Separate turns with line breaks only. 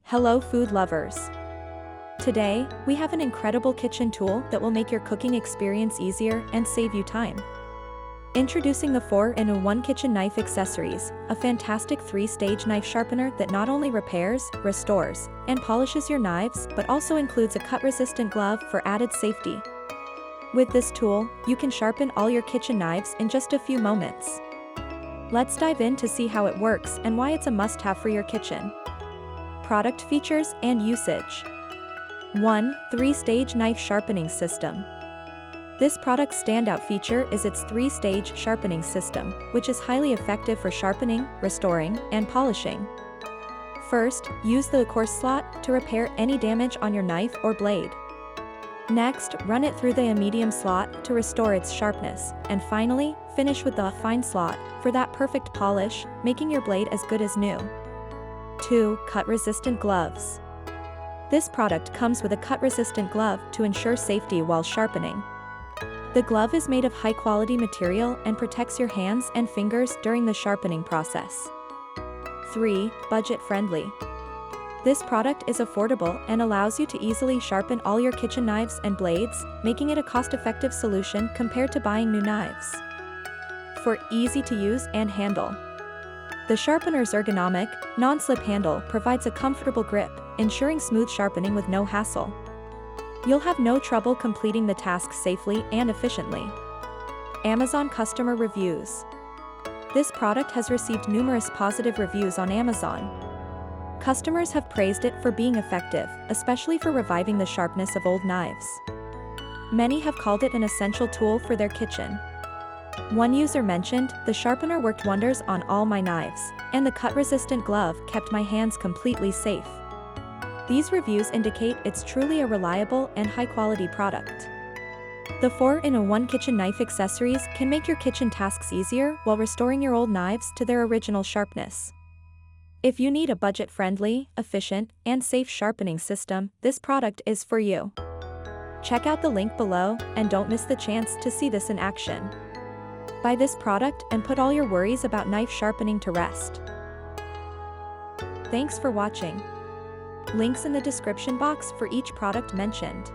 Hello food lovers. Today, we have an incredible kitchen tool that will make your cooking experience easier and save you time. Introducing the 4-in-1 Kitchen Knife Accessories, a fantastic 3-stage knife sharpener that not only repairs, restores, and polishes your knives but also includes a cut-resistant glove for added safety. With this tool, you can sharpen all your kitchen knives in just a few moments. Let's dive in to see how it works and why it's a must-have for your kitchen. Product features and usage. 1. 3-stage knife sharpening system. This product's standout feature is its 3-stage sharpening system, which is highly effective for sharpening, restoring, and polishing. First, use the coarse slot to repair any damage on your knife or blade. Next, run it through the medium slot to restore its sharpness, and finally, finish with the fine slot for that perfect polish, making your blade as good as new. 2. Cut-resistant gloves. This product comes with a cut-resistant glove to ensure safety while sharpening. The glove is made of high-quality material and protects your hands and fingers during the sharpening process. 3. Budget-friendly. This product is affordable and allows you to easily sharpen all your kitchen knives and blades, making it a cost-effective solution compared to buying new knives. 4. Easy to use and handle. The sharpener's ergonomic, non-slip handle provides a comfortable grip, ensuring smooth sharpening with no hassle. You'll have no trouble completing the task safely and efficiently. Amazon customer reviews. This product has received numerous positive reviews on Amazon. Customers have praised it for being effective, especially for reviving the sharpness of old knives. Many have called it an essential tool for their kitchen. One user mentioned, "The sharpener worked wonders on all my knives, and the cut-resistant glove kept my hands completely safe." These reviews indicate it's truly a reliable and high-quality product. The 4-in-1 Kitchen Knife Accessories can make your kitchen tasks easier while restoring your old knives to their original sharpness. If you need a budget-friendly, efficient, and safe sharpening system, this product is for you. Check out the link below, and don't miss the chance to see this in action. Buy this product and put all your worries about knife sharpening to rest. Thanks for watching. Links in the description box for each product mentioned.